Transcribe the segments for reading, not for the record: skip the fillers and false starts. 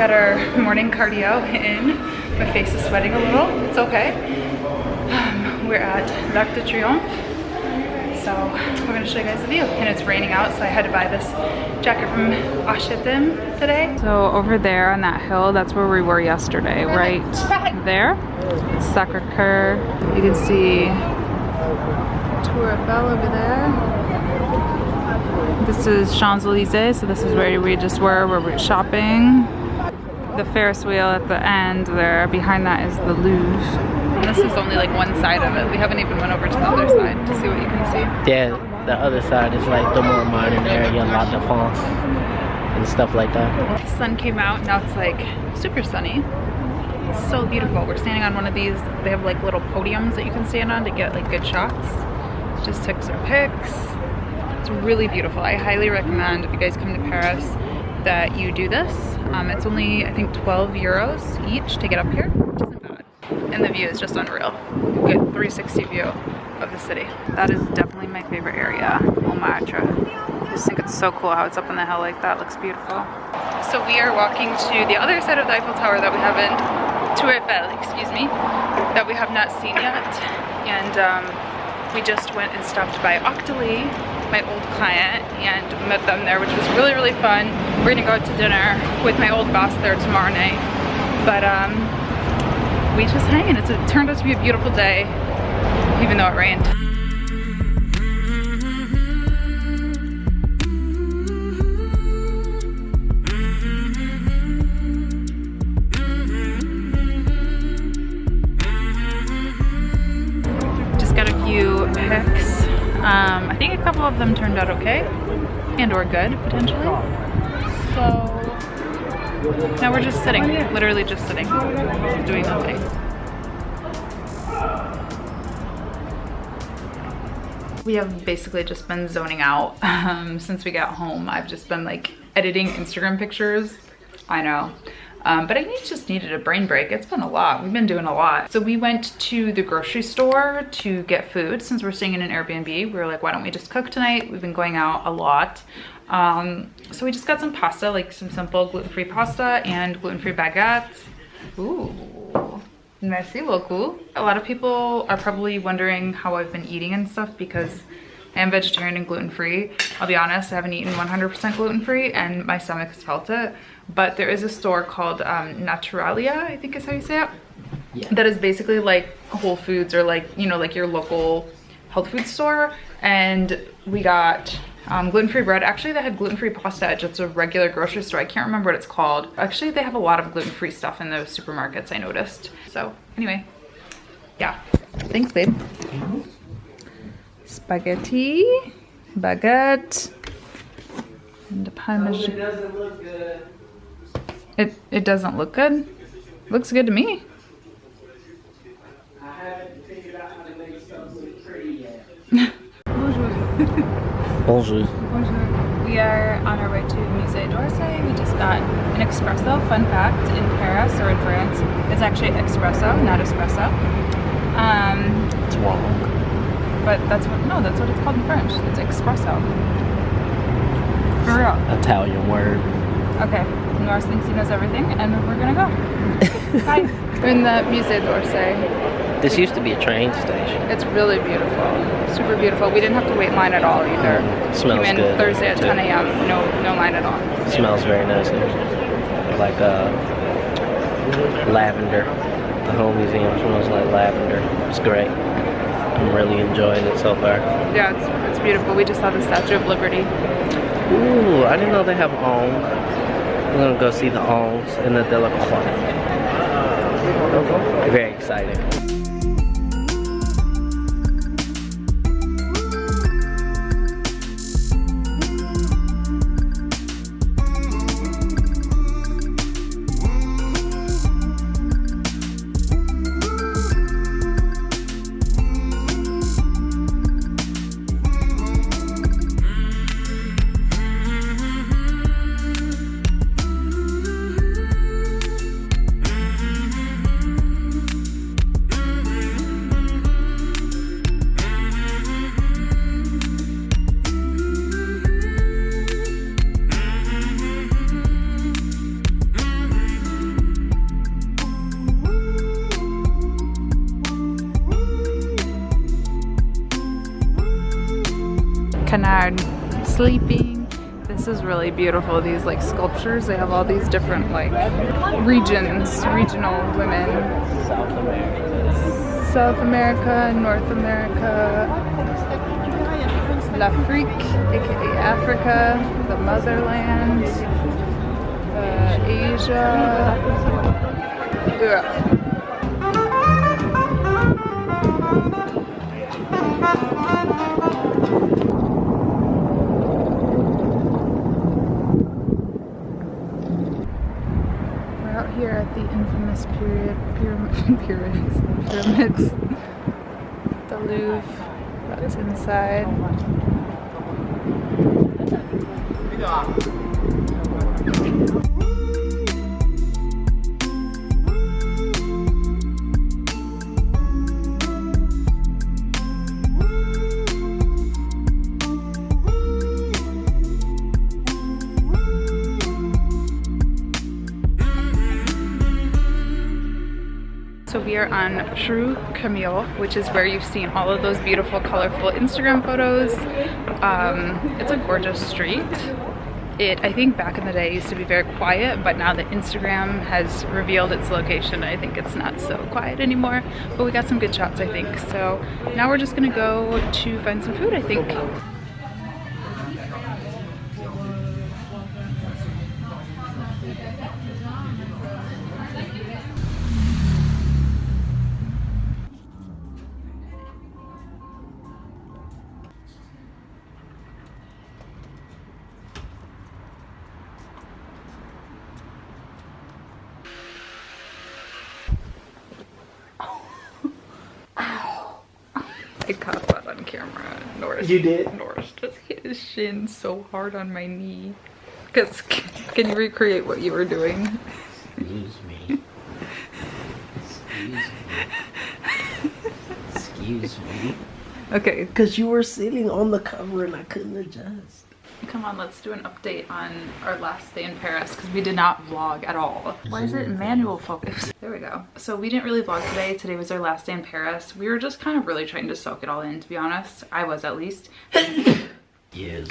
got our morning cardio in. My face is sweating a little. It's okay. We're at L'Arc de Triomphe. So we're gonna show you guys the view. And it's raining out, so I had to buy this jacket from H&M today. So over there on that hill, that's where we were yesterday, right there. It's Sacré-Cœur. You can see Tour Eiffel over there. This is Champs-Élysées, so this is where we just were, where we're shopping. The Ferris wheel at the end there, behind that is the Louvre. And this is only like one side of it. We haven't even went over to the other side to see what you can see. Yeah, the other side is like the more modern area, La Défense and stuff like that. The sun came out, now it's like super sunny. It's so beautiful. We're standing on one of these, they have like little podiums that you can stand on to get like good shots. Just took some pics. It's really beautiful. I highly recommend if you guys come to Paris that you do this. It's only, I think, 12 euros each to get up here, which isn't bad. And the view is just unreal. Good 360 view of the city. That is definitely my favorite area, Montmartre. I just think it's so cool how it's up on the hill like that. Looks beautiful. So we are walking to the other side of the Eiffel Tower that we haven't, Tour Eiffel, excuse me, that we have not seen yet. And we just went and stopped by Octoly, my old client, and met them there, which was really, really fun. We're gonna go out to dinner with my old boss there tomorrow night. But we just hanging. It turned out to be a beautiful day, even though it rained. Just got a few pics. I think a couple of them turned out okay, and or good, potentially. So now we're just sitting, literally just sitting, doing nothing. We have basically just been zoning out since we got home. I've just been like editing Instagram pictures. I know. But I just needed a brain break. It's been a lot. We've been doing a lot. So we went to the grocery store to get food. Since we're staying in an Airbnb, we were like, why don't we just cook tonight? We've been going out a lot. So we just got some pasta, like some simple gluten-free pasta and gluten-free baguettes. Ooh, merci beaucoup. A lot of people are probably wondering how I've been eating and stuff because I am vegetarian and gluten-free. I'll be honest, I haven't eaten 100% gluten-free and my stomach has felt it. But there is a store called Naturalia, I think is how you say it. Yeah. That is basically like Whole Foods or like, you know, like your local health food store. And we got gluten-free bread. Actually, they had gluten-free pasta at just a regular grocery store. I can't remember what it's called. Actually, they have a lot of gluten-free stuff in those supermarkets, I noticed. So anyway, yeah. Thanks, babe. Spaghetti, baguette, and a parmesan. It doesn't look good. It doesn't look good? Looks good to me. I haven't figured out how to make stuff look pretty yet. Bonjour. Bonjour. Bonjour. We are on our way to Musée d'Orsay. We just got an espresso. Fun fact, in Paris or in France, it's actually espresso, not espresso. It's wrong. But that's what it's called in French. It's espresso. For real. Italian word. Okay, Norris thinks he knows everything, and we're gonna go. Bye. We're in the Musée d'Orsay. This used to be a train station. It's really beautiful, super beautiful. We didn't have to wait in line at all either. It smells Came in good. Thursday at 10 a.m. No line at all. It smells very nice. Like lavender. The whole museum smells like lavender. It's great. I'm really enjoying it so far. Yeah, it's beautiful. We just saw the Statue of Liberty. Ooh, I didn't know they have Ong. I'm gonna go see the Ongs in the Delacroix. Very exciting. canard sleeping. This is really beautiful. These like sculptures, they have all these different like regions, regional women. South America, North America, L'Afrique, aka Africa, the motherland, Asia. Ugh. Here at the infamous pyramids. The Louvre, that's inside. So we are on Rue Crémieux, which is where you've seen all of those beautiful, colorful Instagram photos. It's a gorgeous street. I think back in the day used to be very quiet, but now that Instagram has revealed its location, I think it's not so quiet anymore. But we got some good shots, I think. So now we're just gonna go to find some food, I think. I caught that on camera. Norris, you did? Norris just hit his shin so hard on my knee. Cause can you recreate what you were doing? Excuse me. Excuse me. Okay. Because you were sitting on the cover and I couldn't adjust. Come on, let's do an update on our last day in Paris because we did not vlog at all. Why is it manual focus? There we go. So we didn't really vlog today. Today was our last day in Paris. We were just kind of really trying to soak it all in, to be honest. I was, at least. Yes.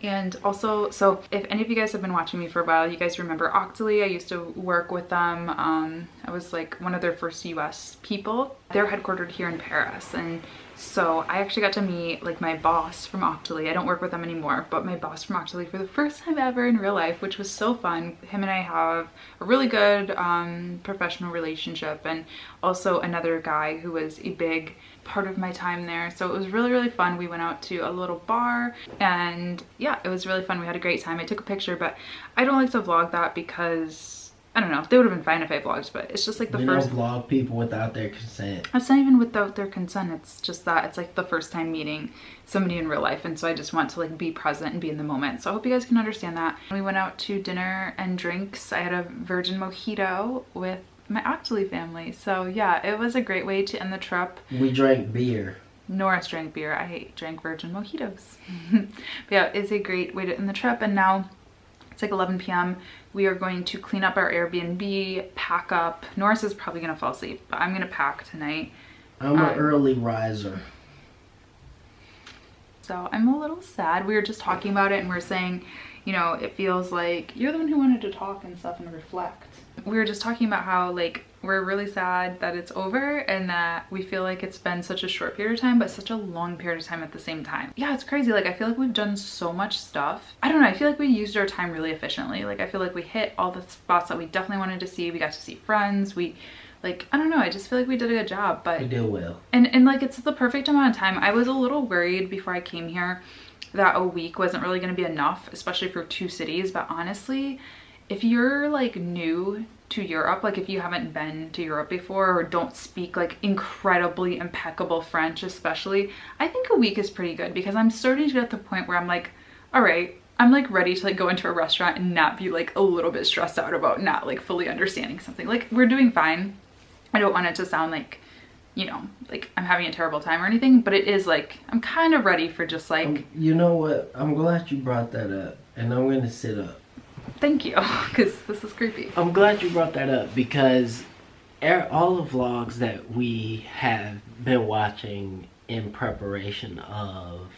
And also, so if any of you guys have been watching me for a while, you guys remember Octoly. I used to work with them. I was like one of their first US people. They're headquartered here in Paris, and so I actually got to meet like my boss from Octoly. I don't work with them anymore, but my boss from Octoly for the first time ever in real life, which was so fun. Him and I have a really good professional relationship, and also another guy who was a big part of my time there. So it was really, really fun. We went out to a little bar and yeah, it was really fun. We had a great time. I took a picture, but I don't like to vlog that because I don't know, they would have been fine if I vlogged, but it's just like the first. You don't vlog people without their consent. It's not even without their consent. It's just that it's like the first time meeting somebody in real life, and so I just want to like be present and be in the moment. So I hope you guys can understand that. We went out to dinner and drinks. I had a virgin mojito with my Octoly family. So yeah, it was a great way to end the trip. We drank beer. Norris drank beer. I drank virgin mojitos. But yeah, it's a great way to end the trip. And now it's like 11 p.m. We are going to clean up our Airbnb, pack up. Norris is probably gonna fall asleep, but I'm gonna pack tonight. I'm an early riser. So I'm a little sad. We were just talking about it and we're saying, you know, it feels like you're the one who wanted to talk and stuff and reflect. We were just talking about how like we're really sad that it's over and that we feel like it's been such a short period of time but such a long period of time at the same time. Yeah, it's crazy. Like I feel like we've done so much stuff. I don't know, I feel like we used our time really efficiently. Like I feel like we hit all the spots that we definitely wanted to see. We got to see friends. We like, I don't know, I just feel like we did a good job. But we did well. And like it's the perfect amount of time. I was a little worried before I came here that a week wasn't really going to be enough, especially for 2 cities. But honestly, if you're like new to Europe, like if you haven't been to Europe before or don't speak like incredibly impeccable French especially, I think a week is pretty good because I'm starting to get to the point where I'm like, all right, I'm like ready to like go into a restaurant and not be like a little bit stressed out about not like fully understanding something. Like we're doing fine. I don't want it to sound like, you know, like I'm having a terrible time or anything, but it is like, I'm kind of ready for just like... You know what? I'm glad you brought that up and I'm going to sit up. Thank you, because this is creepy. I'm glad you brought that up because all the vlogs that we have been watching in preparation of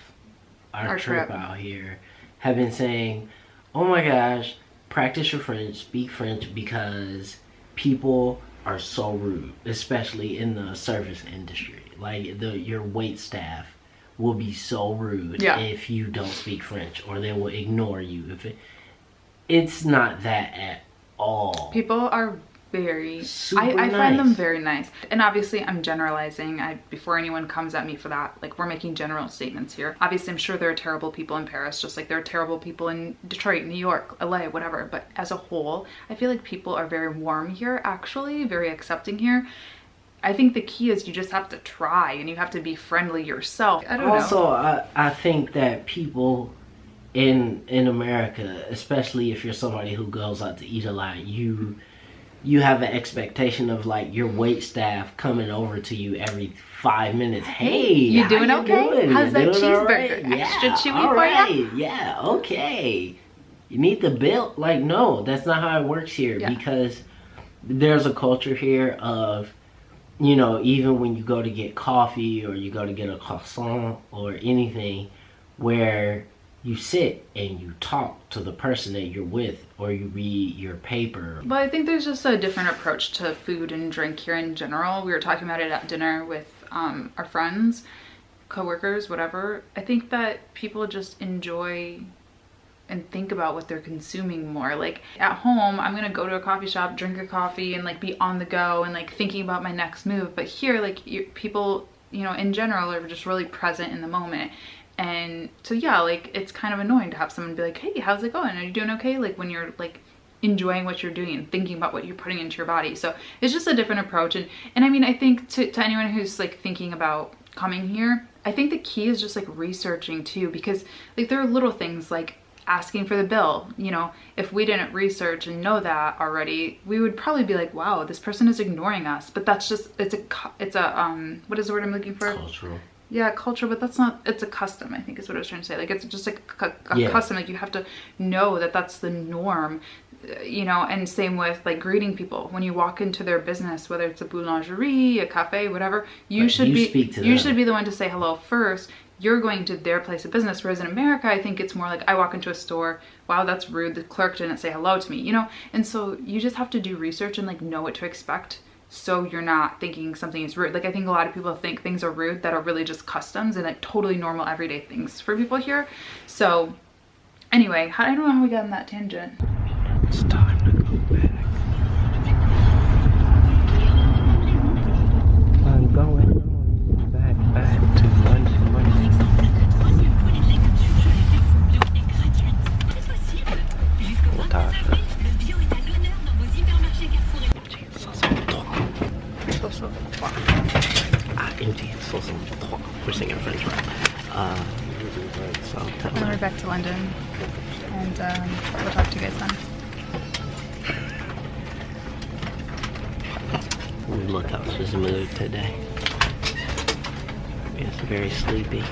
our trip out here have been saying, oh my gosh, practice your French, speak French, because people are so rude, especially in the service industry. Like your wait staff will be so rude if you don't speak French, or they will ignore you. It's not that at all. People are very super I nice. find them very nice. And obviously I'm generalizing. Before anyone comes at me for that, like, we're making general statements here. Obviously I'm sure there are terrible people in Paris, just like there are terrible people in Detroit, New York, LA, whatever. But as a whole, I feel like people are very warm here, actually, very accepting here. I think the key is you just have to try, and you have to be friendly yourself. I don't know. Also, I think that people in America, especially if you're somebody who goes out to eat a lot, you have an expectation of like your wait staff coming over to you every 5 minutes. Hey, you doing okay? Doing? How's that cheeseburger? Right? Extra chewy all for you? Yeah, okay. You need the bill? Like, no, that's not how it works here, because there's a culture here of, you know, even when you go to get coffee or you go to get a croissant or anything, where you sit and you talk to the person that you're with, or you read your paper. But I think there's just a different approach to food and drink here in general. We were talking about it at dinner with our friends, coworkers, whatever. I think that people just enjoy and think about what they're consuming more. Like at home, I'm gonna go to a coffee shop, drink a coffee, and like be on the go and like thinking about my next move. But here, like people, you know, in general are just really present in the moment. And so yeah, like it's kind of annoying to have someone be like, hey, how's it going? Are you doing okay? Like when you're like enjoying what you're doing and thinking about what you're putting into your body. So it's just a different approach. And I mean, I think to anyone who's like thinking about coming here, I think the key is just like researching too, because like there are little things like asking for the bill. You know, if we didn't research and know that already, we would probably be like, wow, this person is ignoring us. But that's just, it's a what is the word I'm looking for? Cultural. Yeah, culture, but that's not, it's a custom, I think is what I was trying to say. Like, it's just like a custom. Like, you have to know that that's the norm, you know. And same with like greeting people when you walk into their business, whether it's a boulangerie, a cafe, whatever. You should be the one to say hello first. You're going to their place of business. Whereas in America, I think it's more like I walk into a store, wow, that's rude, the clerk didn't say hello to me, you know. And so you just have to do research and like know what to expect, so you're not thinking something is rude. Like, I think a lot of people think things are rude that are really just customs and like totally normal everyday things for people here. So anyway, I don't know how we got on that tangent. It's time to go back. I'm going back to London. We're singing French rap. And we're back to London, and we'll talk to you guys then. Look how she's moved today. It's very sleepy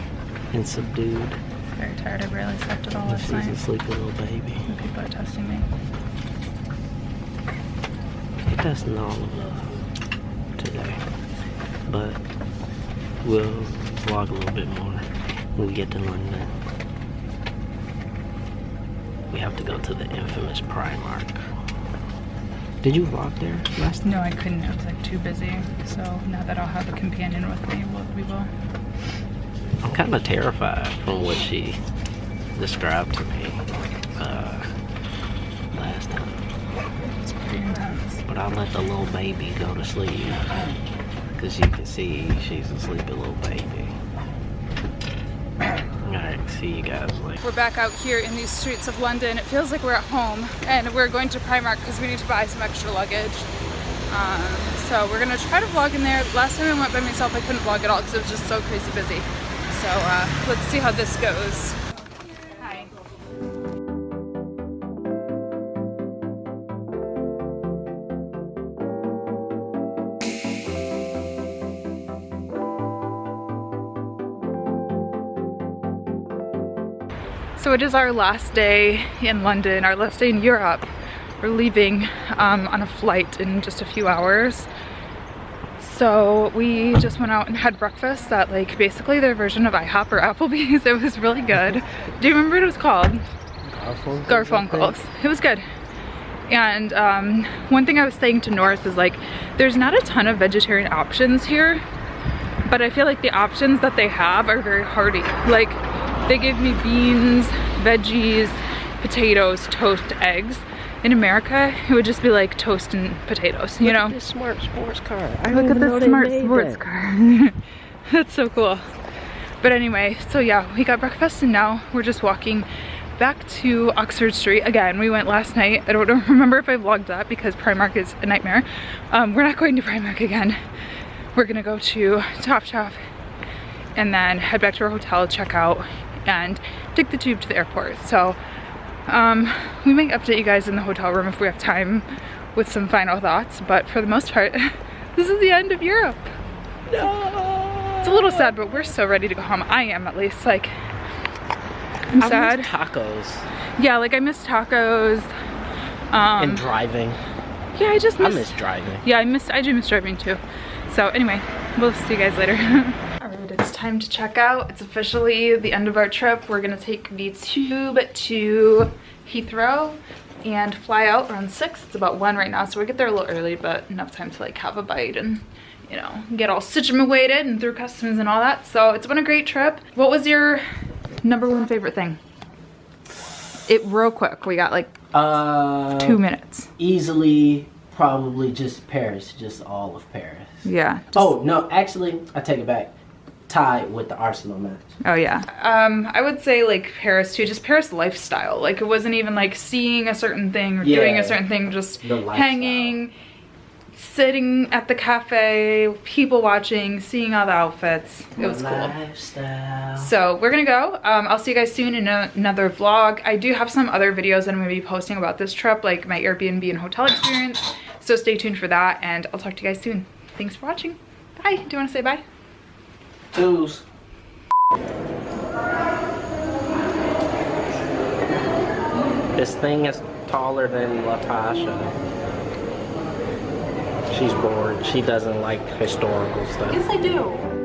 and subdued. Very tired. I barely slept at all last night. She's a sleepy little baby. And people are testing me. They're testing all of us today. But we'll vlog a little bit more when we get to London. We have to go to the infamous Primark. Did you vlog there last time? No, I couldn't. I was like too busy. So now that I'll have a companion with me, we will. I'm kind of terrified from what she described to me last time. It's pretty intense. But I'll let the little baby go to sleep, because you can see she's a sleepy little baby. Alright, see you guys later. We're back out here in these streets of London. It feels like we're at home, and we're going to Primark because we need to buy some extra luggage. So we're gonna try to vlog in there. Last time I went by myself, I couldn't vlog at all because it was just so crazy busy. So let's see how this goes. Hi. So it is our last day in London, our last day in Europe. We're leaving on a flight in just a few hours. So we just went out and had breakfast at like basically their version of IHOP or Applebee's. It was really good. Do you remember what it was called? Garfunkel's. It was good. And one thing I was saying to North is like, there's not a ton of vegetarian options here, but I feel like the options that they have are very hearty. Like they give me beans, veggies, potatoes, toast, eggs. In America, it would just be like toast and potatoes, you know? Look at this smart sports car. Look at this smart sports car. That's so cool. But anyway, so yeah, we got breakfast and now we're just walking back to Oxford Street. Again, we went last night. I don't remember if I vlogged that because Primark is a nightmare. We're not going to Primark again. We're gonna go to Topshop and then head back to our hotel, check out, and take the tube to the airport. So we might update you guys in the hotel room if we have time with some final thoughts, but for the most part, this is the end of Europe. No. It's a little sad, but we're so ready to go home. I am, at least. Like, I'm sad. I miss tacos. Yeah, like I miss tacos. And driving. Yeah, I miss driving. Yeah, I do miss driving too. So anyway, we'll see you guys later. Alright, it's time to check out. It's officially the end of our trip. We're gonna take the tube to Heathrow and fly out around 6. It's about 1 right now, so we get there a little early, but enough time to like have a bite and, you know, get all situated and through customs and all that. So it's been a great trip. What was your #1 favorite thing? It real quick. We got like 2 minutes. Easily, probably just Paris, just all of Paris. Yeah. Oh no, actually, I take it back. Tied with the Arsenal match. Oh yeah. I would say like Paris too, just Paris lifestyle. Like it wasn't even like seeing a certain thing or doing a certain thing, just hanging, sitting at the cafe, people watching, seeing all the outfits. It was cool. So we're gonna go. I'll see you guys soon in another vlog. I do have some other videos that I'm gonna be posting about this trip, like my Airbnb and hotel experience. So stay tuned for that, and I'll talk to you guys soon. Thanks for watching. Bye. Do you want to say bye? Toodles. This thing is taller than Latasha. She's bored. She doesn't like historical stuff. Yes, I do.